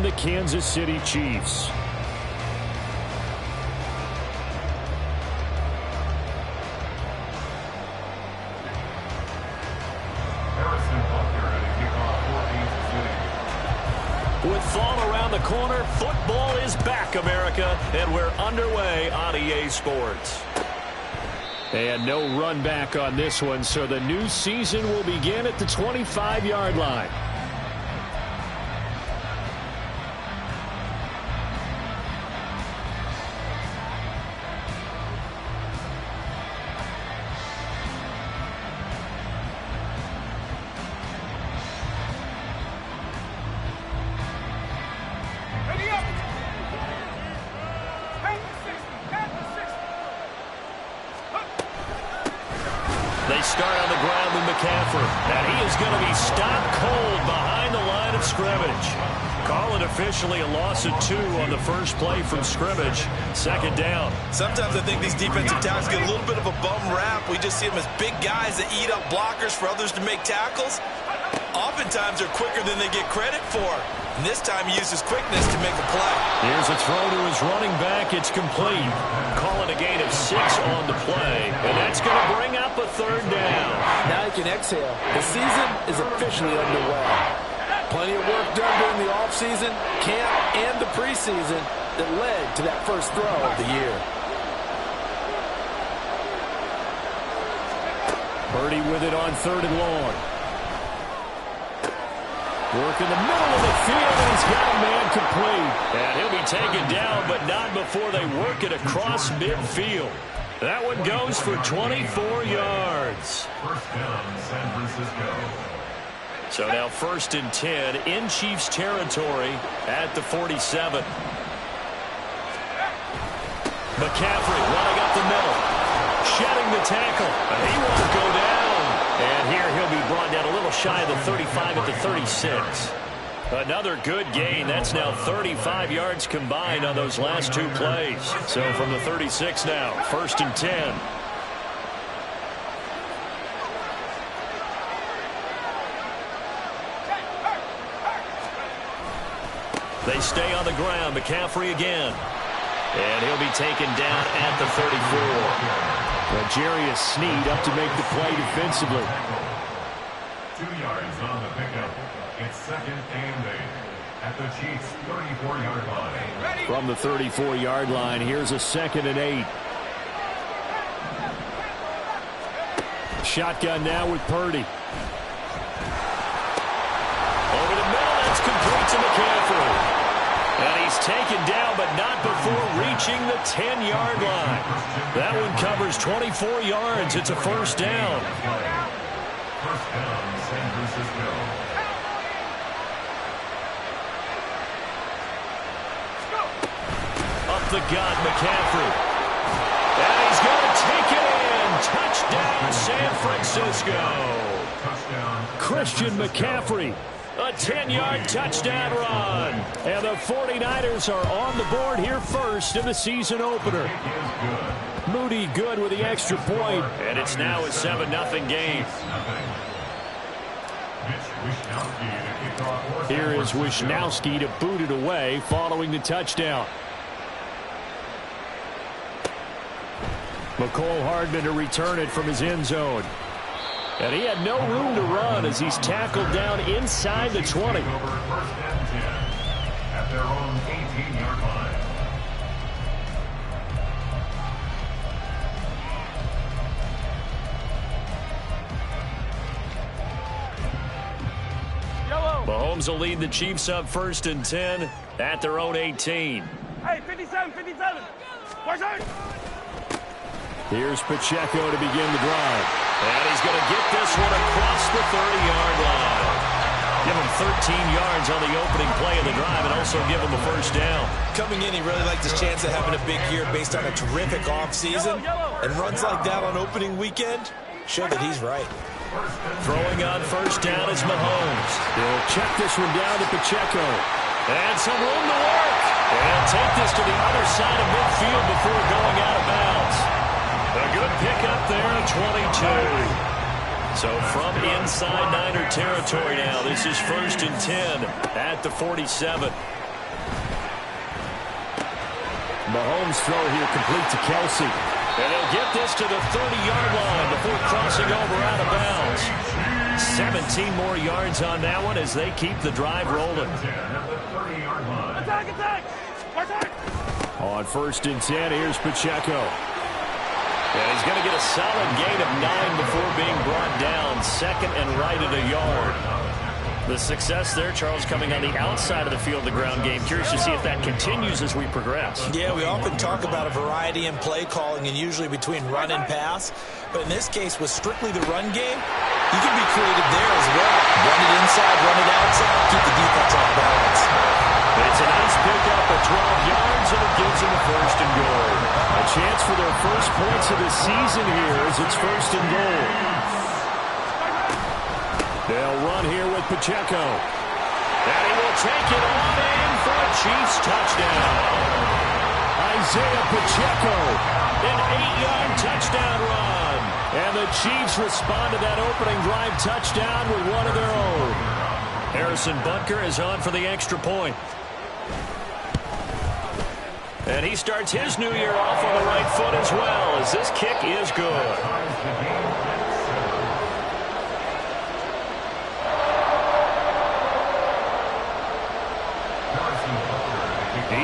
the Kansas City Chiefs. With fall around the corner, football is back, America, and we're underway on EA Sports. And no run back on this one, so the new season will begin at the 25-yard line. They start on the ground with McCaffrey, and he is going to be stopped cold behind the line of scrimmage. Call it officially a loss of 2 on the first play from scrimmage. Second down. Sometimes I think these defensive tackles get a little bit of a bum rap. We just see them as big guys that eat up blockers for others to make tackles. Oftentimes they're quicker than they get credit for. And this time he uses quickness to make a play. Here's a throw to his running back. It's complete. Call it a gain of 6 on the play. And that's going to bring up a third down. Now you can exhale. The season is officially underway. Plenty of work done during the offseason, camp, and the preseason that led to that first throw of the year. Purdy with it on 3rd and long. Work in the middle of the field, and he's got a man complete. And he'll be taken down, but not before they work it across midfield. That one goes for 24 yards. First down, San Francisco. So now 1st and 10 in Chiefs territory at the 47. McCaffrey running up the middle. Shedding the tackle. And he won't go down. And here he'll be brought down a little shy of the 35 at the 36. Another good gain. That's now 35 yards combined on those last 2 plays. So from the 36 now, 1st and 10. They stay on the ground. McCaffrey again. And he'll be taken down at the 34. Jarius Sneed up to make the play defensively. 2 yards on the pickup. It's 2nd and 8 at the Chiefs' 34-yard line. From the 34-yard line, here's a 2nd and 8. Shotgun now with Purdy. Over the middle, that's complete to McCaffrey. And he's taken down, but not before reaching the 10-yard line. That one covers 24 yards. It's a first down. First down, San Francisco. Up the gut, McCaffrey. And he's going to take it in. Touchdown, San Francisco. Touchdown. Christian McCaffrey. A 10-yard touchdown run. And the 49ers are on the board here first in the season opener. Moody good with the extra point. And it's now a 7-0 game. Here is Wishnowsky to boot it away following the touchdown. McCole Hardman to return it from his end zone. And he had no room to run as he's tackled down inside the 20. Over 1st and 10 at their own 18-yard line. Mahomes will lead the Chiefs up 1st and 10 at their own 18. Hey, 57, 57. Watch out. Here's Pacheco to begin the drive. And he's going to get this one across the 30-yard line. Give him 13 yards on the opening play of the drive and also give him a first down. Coming in, he really liked his chance of having a big year based on a terrific offseason. And runs like that on opening weekend show that he's right. Throwing on first down is Mahomes. He'll check this one down to Pacheco. And some room to work. And take this to the other side of midfield before going out of bounds. A good pickup there at 22. So from inside Niner territory now, this is 1st and 10 at the 47. Mahomes' throw here complete to Kelsey. And he'll get this to the 30-yard line before crossing over out of bounds. 17 more yards on that one as they keep the drive rolling. Attack, attack! Attack! On 1st and 10, here's Pacheco. And he's going to get a solid gain of 9 before being brought down. 2nd and right at a yard. The success there, Charles, coming on the outside of the field, the ground game. Curious to see if that continues as we progress. Yeah, we often talk about a variety in play calling and usually between run and pass. But in this case, with strictly the run game, you can be creative there as well. Run it inside, run it outside, keep the defense off balance. It's a nice pickup at 12 yards, and it gives them a 1st and goal. A chance for their first points of the season here as it's 1st and goal. They'll run here with Pacheco. And he will take it on in for a Chiefs touchdown. Isaiah Pacheco, an 8-yard touchdown run. And the Chiefs respond to that opening drive touchdown with one of their own. Harrison Butker is on for the extra point. And he starts his new year off on the right foot as well, as this kick is good.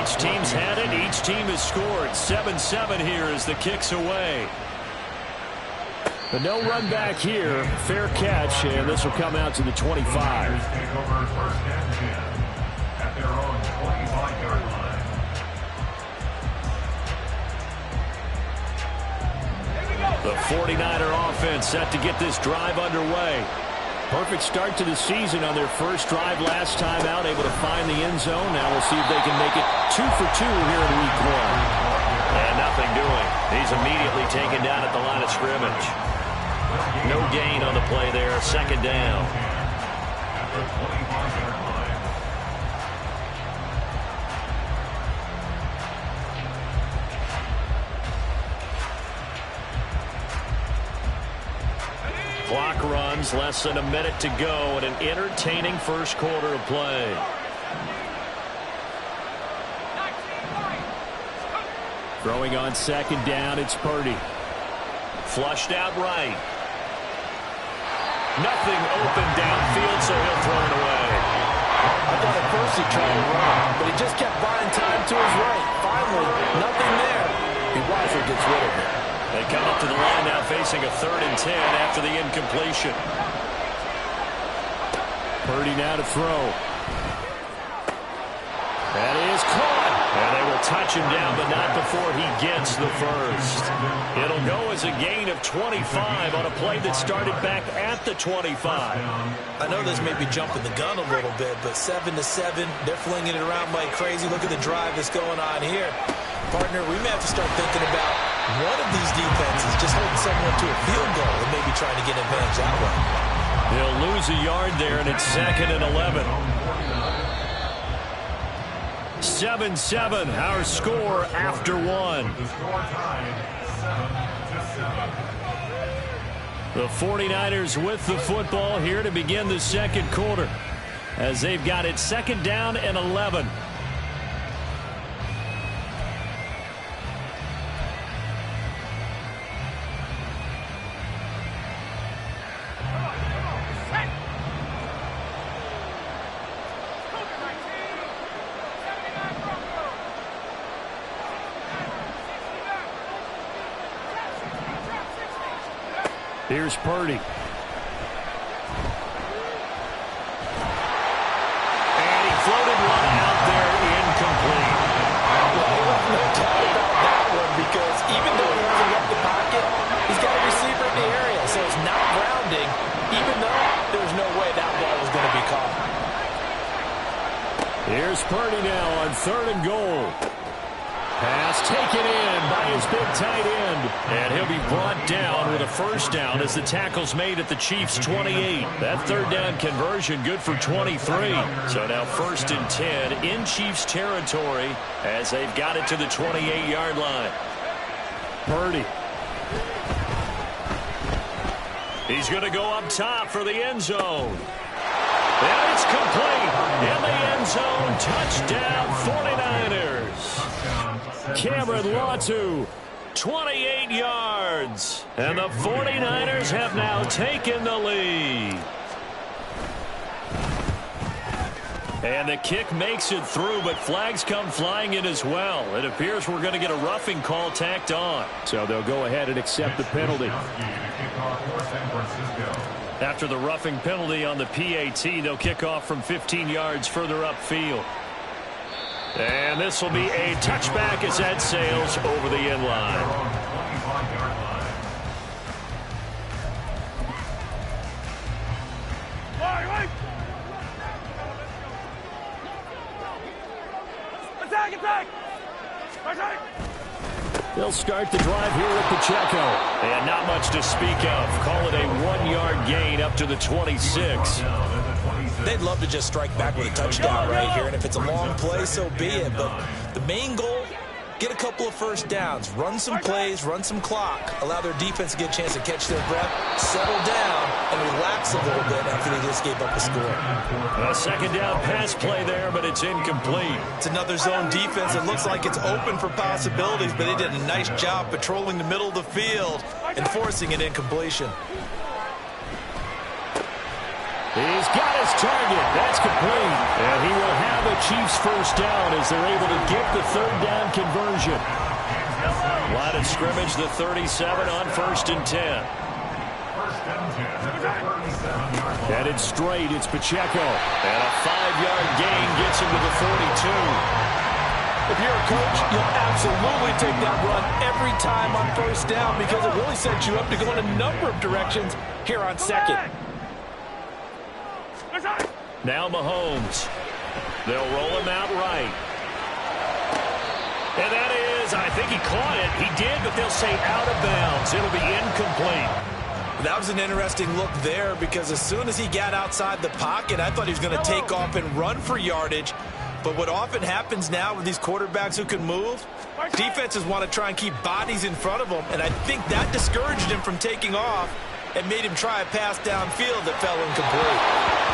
Each team's had it. Each team has scored. 7-7 here as the kick's away. But no run back here. Fair catch, and this will come out to the 25. Take over 1st and 10 at their own 25-yard line. The 49er offense set to get this drive underway. Perfect start to the season on their first drive last time out, able to find the end zone. Now we'll see if they can make it 2 for 2 here in week 1. And nothing doing. He's immediately taken down at the line of scrimmage. No gain on the play there. 2nd down. At the 25-yard line. Clock runs, less than a minute to go, and an entertaining first quarter of play. Throwing on 2nd down, it's Purdy. Flushed out right. Nothing open downfield, so he'll throw it away. I thought at first he tried to run, but he just kept buying time to his right. Finally, nothing there. He wisely gets rid of it. They come up to the line now facing a 3rd and 10 after the incompletion. Purdy now to throw. That is caught. And they will touch him down, but not before he gets the first. It'll go as a gain of 25 on a play that started back at the 25. I know this may be jumping the gun a little bit, but 7-7, they're flinging it around like crazy. Look at the drive that's going on here. Partner, we may have to start thinking about one of these defenses just holding someone to a field goal and maybe trying to get an advantage that way. They'll lose a yard there, and it's 2nd and 11. 7-7, our score after 1. The score tied 7-7. The 49ers with the football here to begin the 2nd quarter as they've got it 2nd down and 11. Here's Purdy. And he floated one out there incomplete. No doubt about that one, because even though he hasn't left the pocket, he's got a receiver in the area, so it's not grounding, even though there's no way that ball was going to be caught. Here's Purdy now on 3rd and goal. Pass taken in by his big tight end. And he'll be brought down with a 1st down as the tackle's made at the Chiefs' 28. That 3rd down conversion good for 23. So now 1st and 10 in Chiefs territory as they've got it to the 28-yard line. Purdy. He's going to go up top for the end zone. And it's complete in the end zone. Touchdown, 49ers. Cameron Latu, 28 yards. And the 49ers have now taken the lead. And the kick makes it through, but flags come flying in as well. It appears we're going to get a roughing call tacked on. So they'll go ahead and accept the penalty. After the roughing penalty on the PAT, they'll kick off from 15 yards further upfield. And this will be a touchback as that sails over the end line. They'll start the drive here with Pacheco. And not much to speak of. Call it a 1-yard gain up to the 26. They'd love to just strike back with a touchdown right here, and if it's a long play, so be it. But the main goal, get a couple of first downs, run some plays, run some clock, allow their defense to get a chance to catch their breath, settle down, and relax a little bit after they just gave up a score. A second down pass play there, but it's incomplete. It's another zone defense. It looks like it's open for possibilities, but they did a nice job patrolling the middle of the field and forcing an incompletion. He's got his target. That's complete. And he will have the Chiefs first down as they're able to get the third down conversion. Line of scrimmage, the 37 on 1st and 10. Headed straight, it's Pacheco. And a 5-yard gain gets him to the 42. If you're a coach, you'll absolutely take that run every time on first down because it really sets you up to go in a number of directions here on second. Now Mahomes. They'll roll him out right. And that is, I think he caught it. He did, but they'll say out of bounds. It'll be incomplete. That was an interesting look there because as soon as he got outside the pocket, I thought he was going to take off and run for yardage. But what often happens now with these quarterbacks who can move, defenses want to try and keep bodies in front of them, and I think that discouraged him from taking off and made him try a pass downfield that fell incomplete.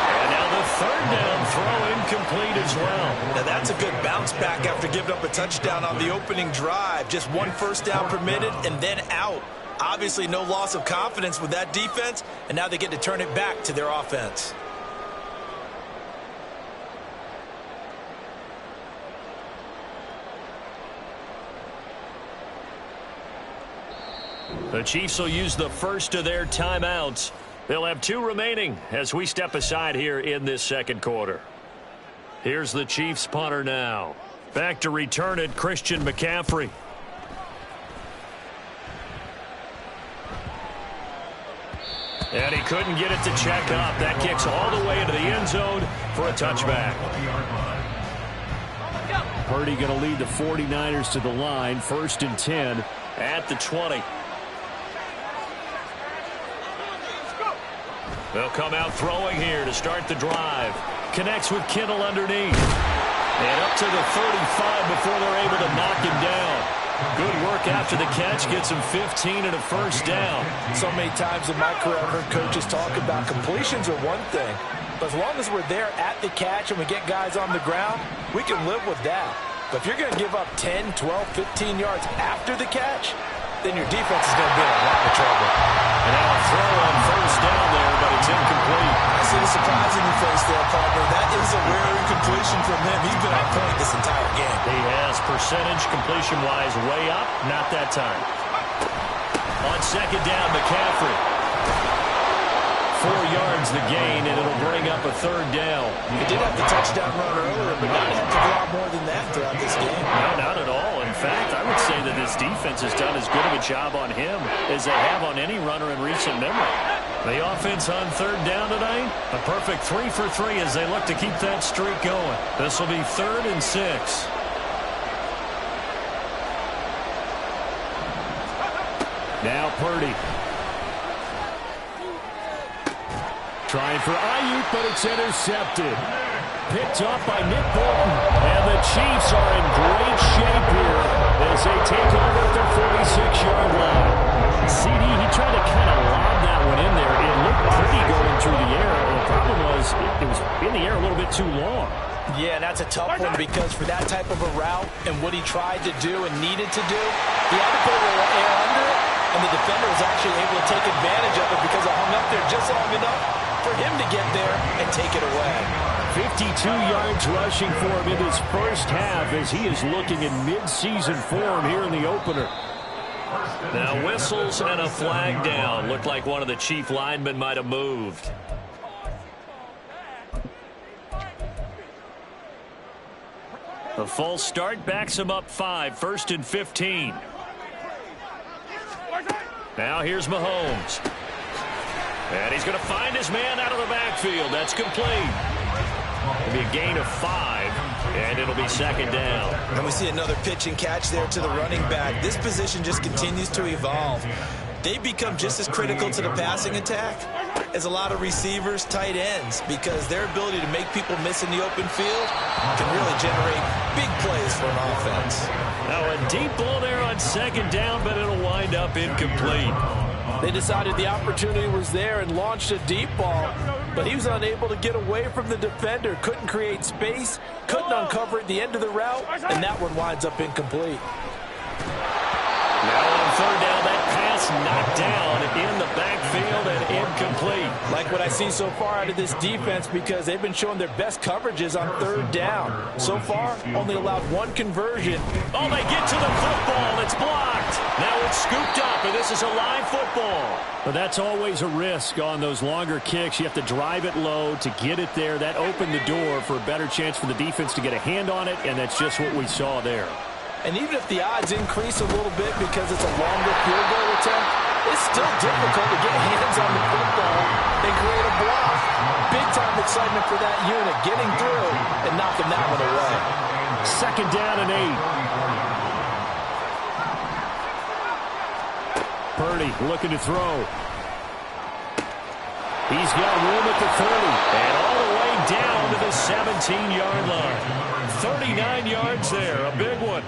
And now the third down throw incomplete as well. Now that's a good bounce back after giving up a touchdown on the opening drive. Just one first down permitted and then out. Obviously no loss of confidence with that defense, and now they get to turn it back to their offense. The Chiefs will use the first of their timeouts. They'll have 2 remaining as we step aside here in this second quarter. Here's the Chiefs punter now. Back to return it, Christian McCaffrey. And he couldn't get it to check up. That kicks all the way into the end zone for a touchback. Purdy going to lead the 49ers to the line. 1st and 10 at the 20. They'll come out throwing here to start the drive. Connects with Kittle underneath. And up to the 35 before they're able to knock him down. Good work after the catch. Gets him 15 and a first down. So many times in my career I've heard coaches talk about completions are one thing. But as long as we're there at the catch and we get guys on the ground, we can live with that. But if you're going to give up 10, 12, 15 yards after the catch, then your defense is going to be in a lot of trouble. And now a throw on first down there, but it's incomplete. I see the surprise in your face there, partner. That is a rare incompletion from him. He's been on point this entire game. He has percentage completion-wise way up. Not that time. On second down, McCaffrey. 4 yards the gain, and it'll bring up a third down. He did have the touchdown run earlier, but not have to go out more than that throughout this game. No, not at all. In fact, I would say that this defense has done as good of a job on him as they have on any runner in recent memory. The offense on third down tonight, a perfect 3 for 3 as they look to keep that streak going. This will be 3rd and 6. Now Purdy. Trying for Ayuk, but it's intercepted. Picked up by Nick Bolton. And the Chiefs are in great shape here as they take over at their 46-yard line. CD, he tried to kind of lob that one in there. It looked pretty going through the air. The problem was it was in the air a little bit too long. Yeah, that's a tough one because for that type of a route and what he tried to do and needed to do, he had to put a little air under it, and the defender was actually able to take advantage of it because it hung up there just long enough for him to get there and take it away. 52 yards rushing for him in his first half as he is looking in mid-season form here in the opener. Now whistles and a flag down. Looked like one of the Chief linemen might have moved. A false start backs him up 5, 1st and 15. Now here's Mahomes. And he's going to find his man out of the backfield. That's complete. It'll be a gain of 5, and it'll be 2nd down. And we see another pitch and catch there to the running back. This position just continues to evolve. They become just as critical to the passing attack as a lot of receivers, tight ends, because their ability to make people miss in the open field can really generate big plays for an offense. Now a deep ball there on 2nd down, but it'll wind up incomplete. They decided the opportunity was there and launched a deep ball, but he was unable to get away from the defender, couldn't create space, couldn't uncover at the end of the route, and that one winds up incomplete. Now on 3rd down, that pass knocked down in the backfield and incomplete. Like what I see so far out of this defense because they've been showing their best coverages on 3rd down. So far, only allowed 1 conversion. Oh, they get to the football. It's blocked. Now it's scooped up, and this is a live football. But that's always a risk on those longer kicks. You have to drive it low to get it there. That opened the door for a better chance for the defense to get a hand on it, and that's just what we saw there. And even if the odds increase a little bit because it's a longer field goal attempt, it's still difficult to get hands on the football and create a block. Big-time excitement for that unit, getting through and knocking that one away. 2nd down and 8. Purdy looking to throw. He's got room at the 30. And all the way down to the 17-yard line. 39 yards there, a big one.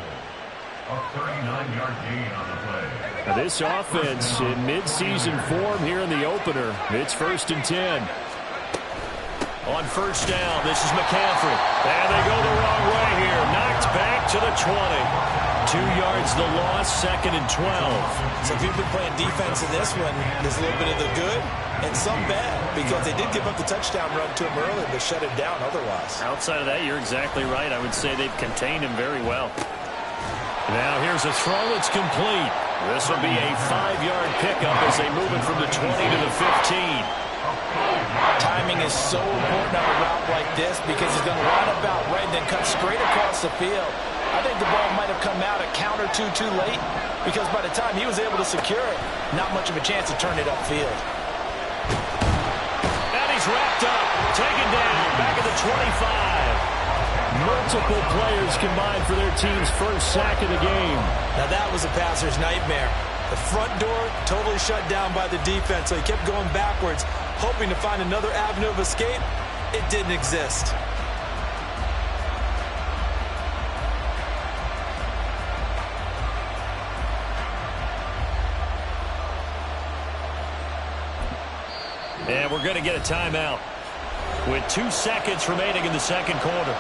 A 39-yard gain on the play. Now this offense in mid-season form here in the opener. It's 1st and 10. On 1st down, this is McCaffrey. And they go the wrong way here. Knocked back to the 20. 2 yards the loss, 2nd and 12. So if you've been playing defense in this one, there's a little bit of the good and some bad because they did give up the touchdown run to him early but shut him down otherwise. Outside of that, you're exactly right. I would say they've contained him very well. Now here's a throw. It's complete. This will be a 5-yard pickup as they move it from the 20 to the 15. Timing is so important on a route like this because he's going to line up out right and then cut straight across the field. I think the ball might have come out a count or two too late because by the time he was able to secure it, not much of a chance to turn it upfield. And he's wrapped up, taken down, back at the 25. Multiple players combined for their team's first sack of the game. Now that was a passer's nightmare. The front door totally shut down by the defense, so he kept going backwards, hoping to find another avenue of escape. It didn't exist. And we're going to get a timeout with 2 seconds remaining in the 2nd quarter.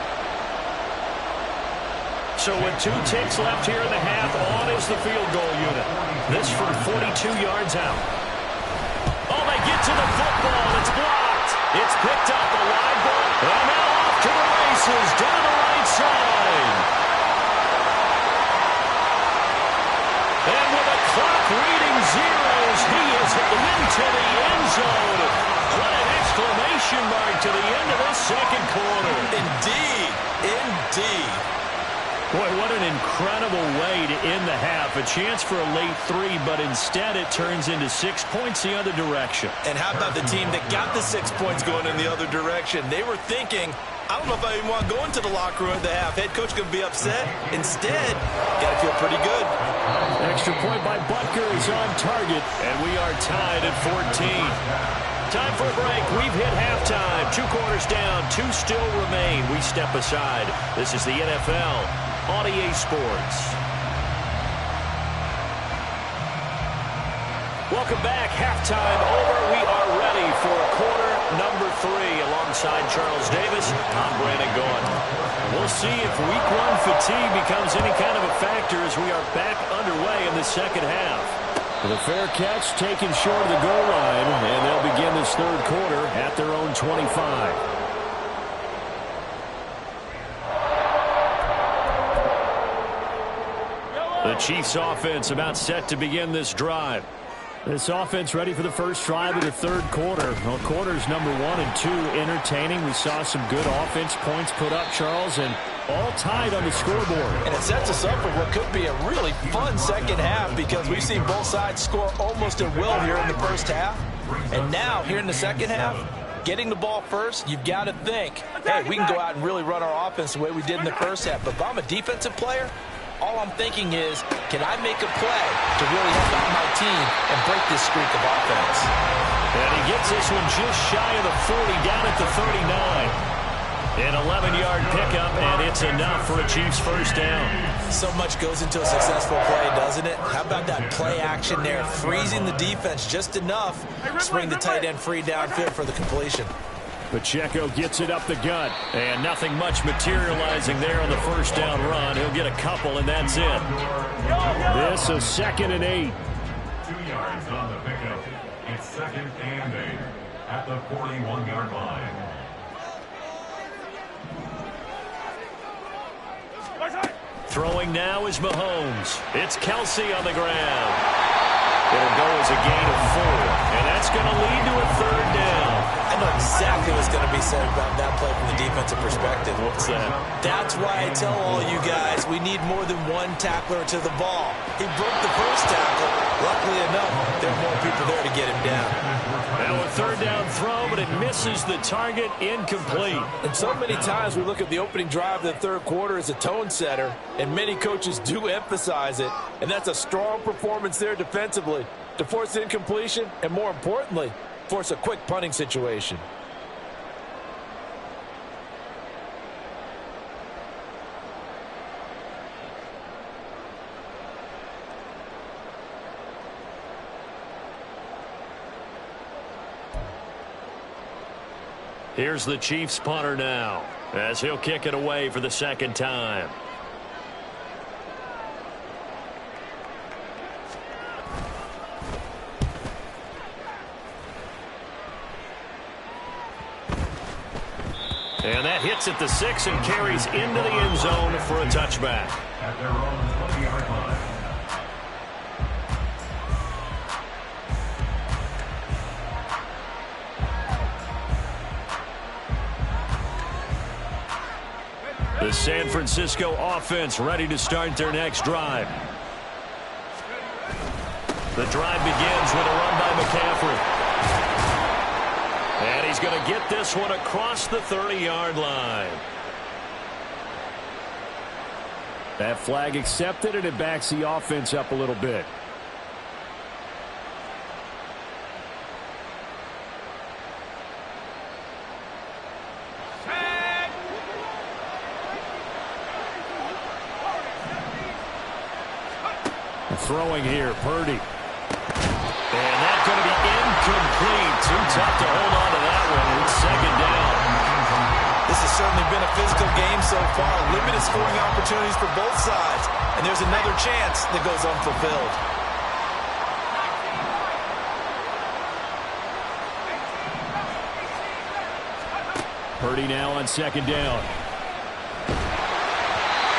So with 2 ticks left here in the half, on is the field goal unit. This from 42 yards out. Oh, they get to the football. It's blocked. It's picked up, a live ball. And now off to the races, down the right side. And with a clock reading zeros, he is into the end zone. What an exclamation mark to the end of this 2nd quarter. Indeed. Indeed. Boy, what an incredible way to end the half. A chance for a late 3, but instead it turns into 6 points the other direction. And how about the team that got the 6 points going in the other direction? They were thinking, I don't know if I even want to go into the locker room at the half. Head coach going to be upset. Instead, got to feel pretty good. Extra point by Butker is on target. And we are tied at 14. Time for a break. We've hit halftime. 2 quarters down. 2 still remain. We step aside. This is the NFL on EA Sports. Welcome back. Halftime over. We are ready for a quarter number 3. Alongside Charles Davis, I'm Brandon Gaudin. We'll see if week 1 fatigue becomes any kind of a factor as we are back underway in the second half. The fair catch taken short of the goal line, and they'll begin this third quarter at their own 25. The Chiefs offense about set to begin this drive. This offense ready for the first drive of the third quarter. Well, quarters number 1 and 2 entertaining. We saw some good offense points put up, Charles, and all tied on the scoreboard. And it sets us up for what could be a really fun second half because we've seen both sides score almost at will here in the first half. And now, here in the second half, getting the ball first, you've got to think, hey, we can go out and really run our offense the way we did in the first half. But if I'm a defensive player, all I'm thinking is, can I make a play to really help out my team and break this streak of offense? And he gets this one just shy of the 40, down at the 39. An 11-yard pickup, and it's enough for a Chiefs first down. So much goes into a successful play, doesn't it? How about that play action there, freezing the defense just enough to bring the tight end free downfield for the completion. Pacheco gets it up the gut. And nothing much materializing there on the first down run. He'll get a couple, and that's it. This is 2nd and 8. 2 yards on the pickup. It's 2nd and 8 at the 41-yard line. Throwing now is Mahomes. It's Kelsey on the ground. It'll go as a gain of 4, and that's going to lead to a third down. I know exactly what's going to be said about that play from the defensive perspective. What's that? That's why I tell all you guys we need more than one tackler to the ball. He broke the first tackle. Luckily enough, there are more people there to get him down. Now a third down throw, but it misses the target, incomplete. And so many times we look at the opening drive of the third quarter as a tone setter, and many coaches do emphasize it. And that's a strong performance there defensively to force incompletion and, more importantly, force a quick punting situation. Here's the Chiefs punter now, as he'll kick it away for the second time. And that hits at the 6 and carries into the end zone for a touchback. At their own 20-yard line. The San Francisco offense ready to start their next drive. The drive begins with a run by McCaffrey. And he's going to get this one across the 30-yard line. That flag accepted, and it backs the offense up a little bit. Throwing here, Purdy. And that's going to be incomplete. Too tough to hold on to that one. It's second down. This has certainly been a physical game so far. Limited scoring opportunities for both sides. And there's another chance that goes unfulfilled. Purdy now on second down.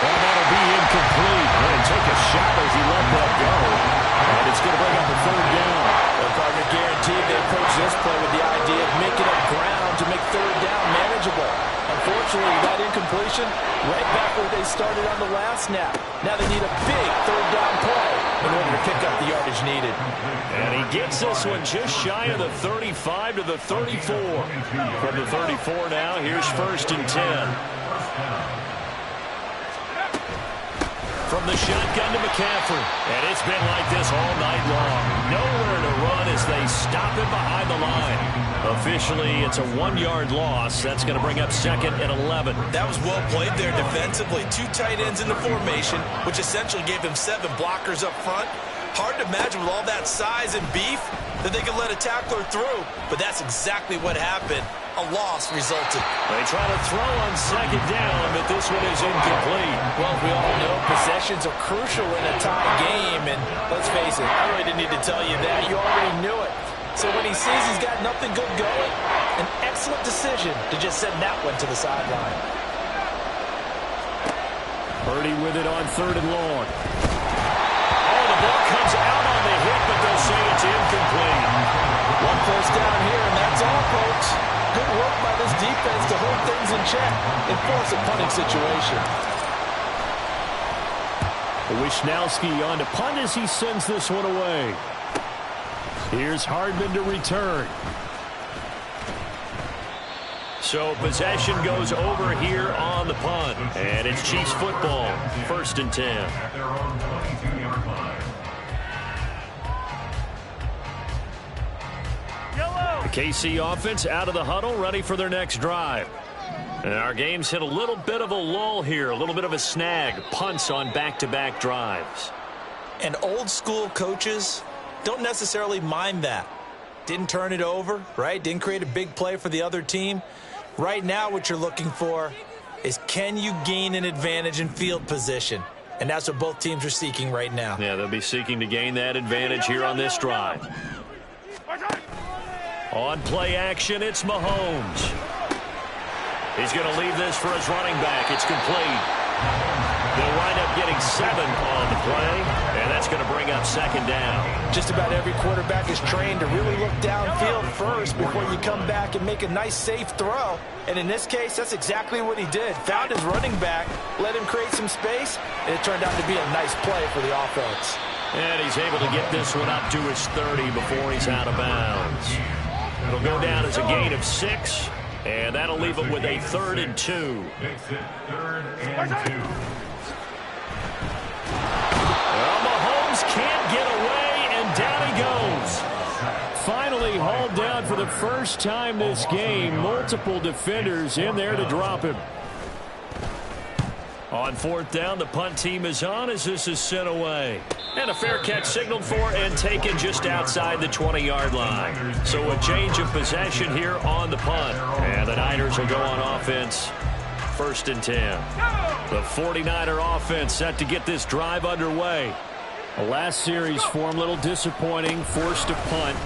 Well, that'll be incomplete. And take a shot as he let that go. And it's going to bring up a third down. Well, partner, guaranteed they approach this play with the idea of making up ground to make third down manageable. Unfortunately, that incompletion, right back where they started on the last snap. Now they need a big third down play in order to pick up the yardage needed. And he gets this one just shy of the 35 to the 34. From the 34 now, here's 1st and 10. From the shotgun to McCaffrey. And it's been like this all night long. Nowhere to run as they stop him behind the line. Officially, it's a 1-yard loss. That's going to bring up 2nd and 11. That was well played there defensively. 2 tight ends in the formation, which essentially gave them 7 blockers up front. Hard to imagine with all that size and beef, that they could let a tackler through, but that's exactly what happened. A loss resulted. They try to throw on second down, but this one is incomplete. Well, we all know possessions are crucial in a tie game, and let's face it, I really didn't need to tell you that. You already knew it. So when he sees he's got nothing good going, an excellent decision to just send that one to the sideline. Purdy with it on 3rd and long. Oh, the ball comes out on the hit, but they'll say it's incomplete. One first down here, and that's all, folks. Good work by this defense to hold things in check and force a punting situation. Wishnowski on to punt as he sends this one away. Here's Hardman to return. So possession goes over here on the punt. And it's Chiefs football, 1st and 10. At their own 22-yard line. The KC offense out of the huddle, ready for their next drive. And our game's hit a little bit of a lull here, a little bit of a snag. Punts on back-to-back drives. And old-school coaches don't necessarily mind that. Didn't turn it over, right? Didn't create a big play for the other team. Right now what you're looking for is, can you gain an advantage in field position? And that's what both teams are seeking right now. Yeah, they'll be seeking to gain that advantage here on this drive. On play action, it's Mahomes. He's going to leave this for his running back. It's complete. They'll wind up getting 7 on the play, and that's going to bring up 2nd down. Just about every quarterback is trained to really look downfield first before you come back and make a nice, safe throw. And in this case, that's exactly what he did. Found his running back, let him create some space, and it turned out to be a nice play for the offense. And he's able to get this one up to his 30 before he's out of bounds. It'll go down as a gain of 6, and that'll leave it with a 3rd and 2. Makes it 3rd and 2. Well, Mahomes can't get away, and down he goes. Finally hauled down for the first time this game. Multiple defenders in there to drop him. On 4th down, the punt team is on as this is sent away. And a fair catch signaled for and taken just outside the 20-yard line. So a change of possession here on the punt. And the Niners will go on offense, 1st and 10. The 49er offense set to get this drive underway. The last series for him, a little disappointing, forced to punt.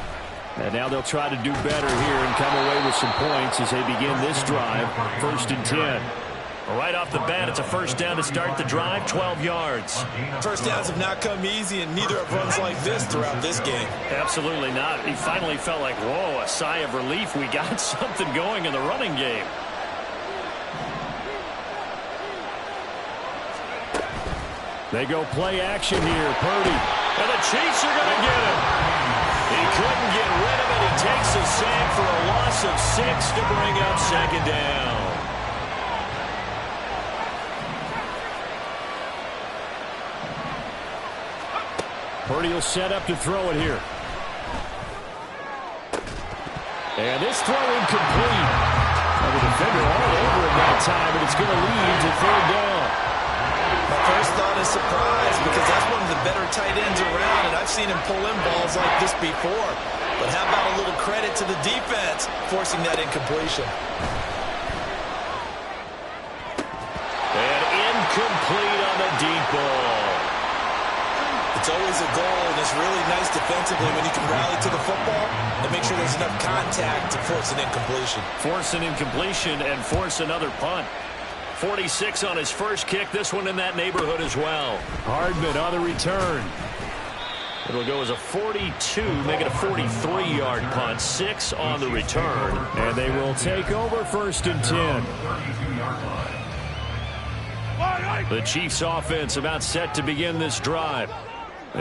And now they'll try to do better here and come away with some points as they begin this drive, 1st and 10. Right off the bat, it's a 1st down to start the drive, 12 yards. First downs have not come easy, and neither have runs like this throughout this game. Absolutely not. He finally felt like, whoa, a sigh of relief. We got something going in the running game. They go play action here. Purdy. And the Chiefs are going to get him. He couldn't get rid of it. He takes a sack for a loss of 6 to bring up 2nd down. Purdy will set up to throw it here. And this throw incomplete. And the defender all over him that time, and it's going to lead to 3rd down. My first thought is surprise, because that's one of the better tight ends around, and I've seen him pull in balls like this before. But how about a little credit to the defense forcing that incompletion? And incomplete on the deep ball. It's always a goal, and it's really nice defensively when you can rally to the football and make sure there's enough contact to force an incompletion. Force an incompletion and force another punt. 46 on his first kick. This one in that neighborhood as well. Hardman on the return. It'll go as a 42, make it a 43-yard punt. 6 on the return. And they will take over 1st and 10. The Chiefs offense about set to begin this drive.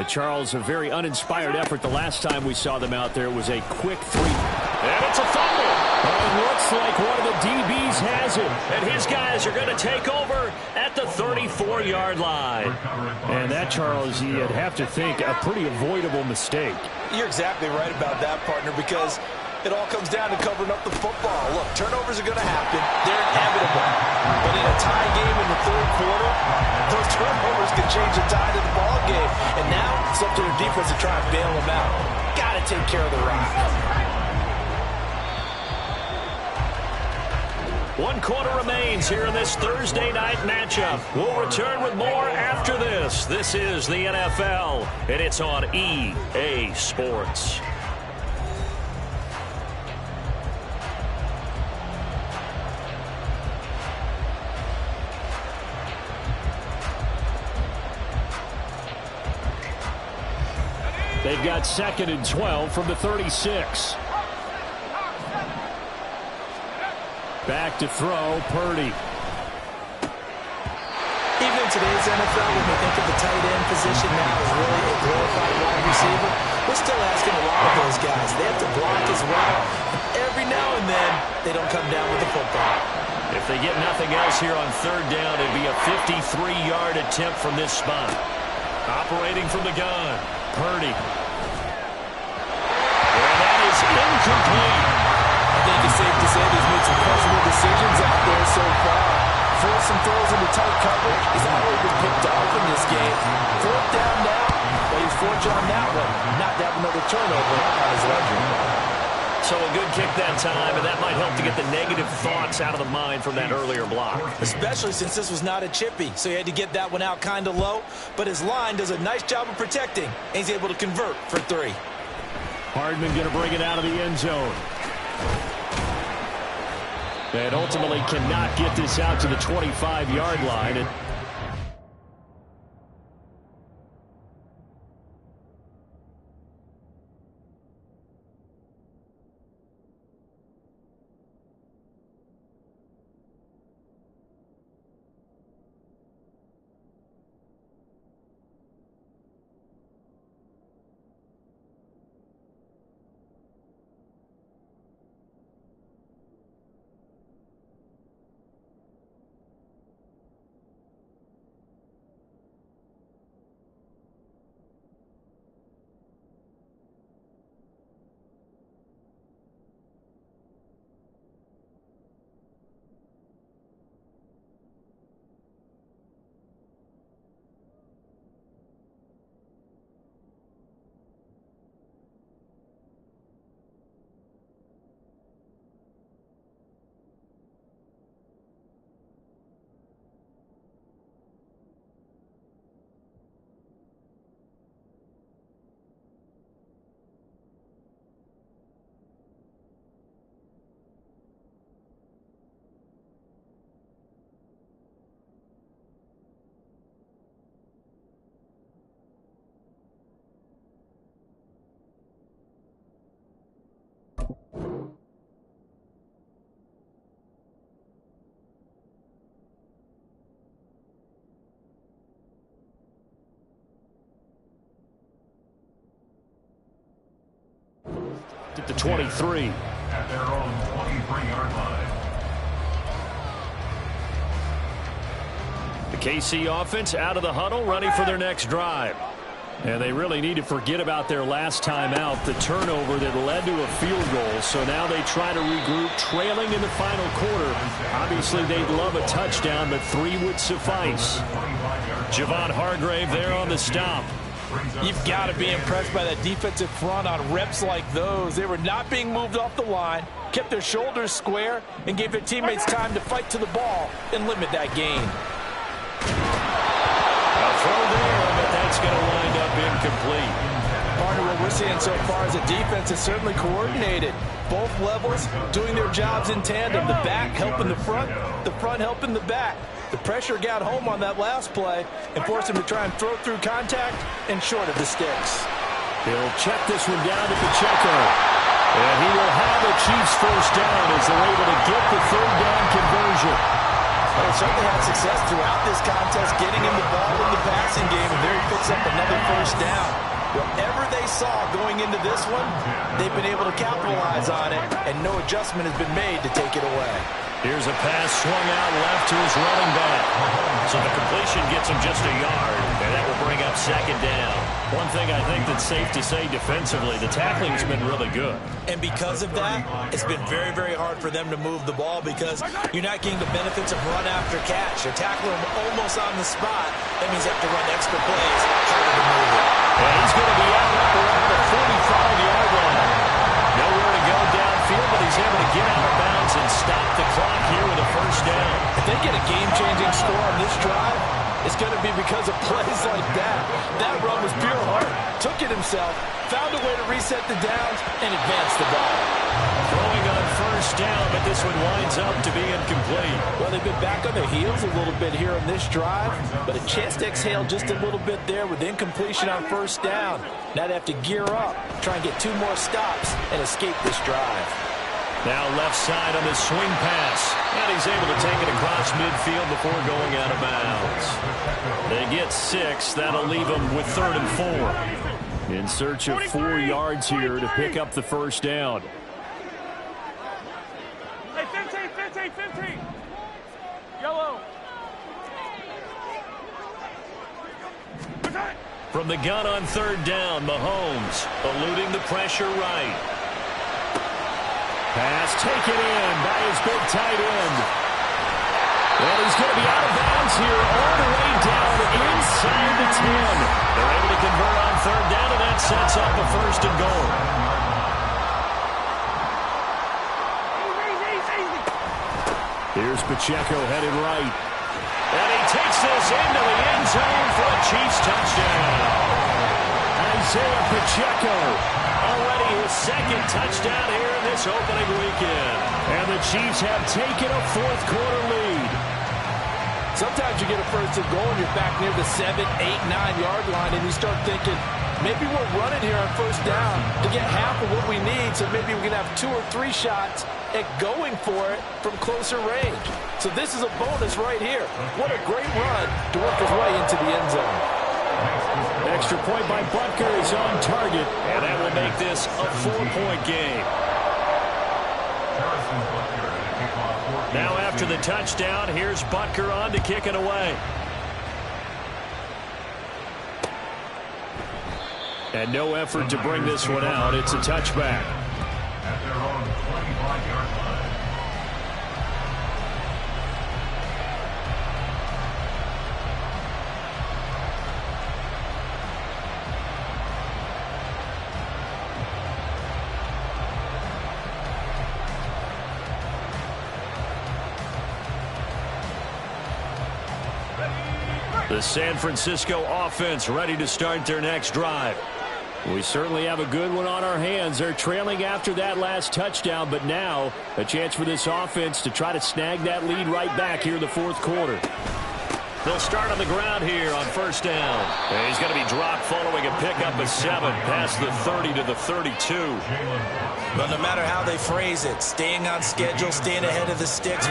Charles, a very uninspired effort the last time we saw them out there. It was a quick 3. And it's a fumble. It looks like one of the DBs has it. And his guys are going to take over at the 34-yard line. And that, Charles, you'd have to think a pretty avoidable mistake. You're exactly right about that, partner, because it all comes down to covering up the football. Look, turnovers are going to happen. They're inevitable. But in a tie game in the 3rd quarter, those turnovers can change the tide of the ball game. And now it's up to their defense to try and bail them out. Got to take care of the rock. 1 quarter remains here in this Thursday night matchup. We'll return with more after this. This is the NFL, and it's on EA Sports. They've got 2nd and 12 from the 36. Back to throw, Purdy. Even in today's NFL, when we think of the tight end position now as really a glorified wide receiver, we're still asking a lot of those guys. They have to block as well. And every now and then, they don't come down with the football. If they get nothing else here on 3rd down, it'd be a 53-yard attempt from this spot. Operating from the gun, Purdy. And that is incomplete. I think it's safe to say he's made some questionable decisions out there so far. Forced some throws into tight coverage. He's already been picked off in this game. 4th down now, but he's fortunate on that one. Not to have another turnover on his ledger. So a good kick that time, and that might help to get the negative thoughts out of the mind from that earlier block. Especially since this was not a chippy, so he had to get that one out kind of low. But his line does a nice job of protecting, and he's able to convert for 3. Hardman going to bring it out of the end zone. And ultimately cannot get this out to the 25-yard line. And at the 23. At their own 23-yard line. The KC offense out of the huddle, ready for their next drive. And they really need to forget about their last time out, the turnover that led to a field goal. So now they try to regroup, trailing in the final quarter. Obviously, they'd love a touchdown, but 3 would suffice. Javon Hargrave there on the stop. You've got to be impressed by that defensive front on reps like those. They were not being moved off the line, kept their shoulders square, and gave their teammates time to fight to the ball and limit that gain. A throw there, but that's going to wind up incomplete. Partner, what we're seeing so far is a defense is certainly coordinated. Both levels doing their jobs in tandem. The back helping the front helping the back. The pressure got home on that last play and forced him to try and throw through contact and short of the sticks. He'll check this one down to Pacheco. And he will have the Chiefs first down as they're able to get the 3rd down conversion. Well, they certainly had success throughout this contest, getting him the ball in the passing game, and there he picks up another first down. Whatever they saw going into this one, they've been able to capitalize on it, and no adjustment has been made to take it away. Here's a pass swung out left to his running back. So the completion gets him just a yard, and that will bring up second down. One thing I think that's safe to say defensively, the tackling has been really good. And because of that, it's been very, very hard for them to move the ball because you're not getting the benefits of run after catch. They're tackling him almost on the spot. That means they have to run extra plays, harder to move it. And he's going to be out around the 45-yard line. Nowhere to go downfield, but he's able to get out of bounds and stop the clock here with a first down. If they get a game-changing score on this drive, it's going to be because of plays like that. That run was pure heart. Took it himself, found a way to reset the downs, and advance the ball. Throwing on first down, but this one winds up to be incomplete. Well, they've been back on their heels a little bit here on this drive, but a chance to exhale just a little bit there with incompletion on first down. Now they have to gear up, try and get 2 more stops, and escape this drive. Now left side on this swing pass. And he's able to take it across midfield before going out of bounds. They get 6. That'll leave them with 3rd and 4. In search of 4 yards here to pick up the first down. Hey, 15. Yellow. From the gun on 3rd down, Mahomes eluding the pressure right. Pass taken in by his big tight end. And he's going to be out of bounds here all the way down inside the 10. They're able to convert on 3rd down, and that sets up a 1st and goal. Here's Pacheco headed right. And he takes this into the end zone for a Chiefs touchdown. Isaiah Pacheco, already his 2nd touchdown here in this opening weekend. And the Chiefs have taken a 4th quarter lead. Sometimes you get a 1st and goal and you're back near the 7, 8, 9-yard line, and you start thinking, maybe we're running here on 1st down to get half of what we need, so maybe we can have 2 or 3 shots at going for it from closer range. So this is a bonus right here. What a great run to work his way into the end zone. Extra point by Butker is on target, and that will make this a 4-point game. Now after the touchdown, here's Butker on to kick it away. And no effort to bring this one out. It's a touchback. At their own 25-yard line. The San Francisco offense ready to start their next drive. We certainly have a good one on our hands. They're trailing after that last touchdown, but now a chance for this offense to try to snag that lead right back here in the 4th quarter. They'll start on the ground here on 1st down. And he's going to be dropped following a pickup of 7 past the 30 to the 32. But no matter how they phrase it, staying on schedule, staying ahead of the sticks,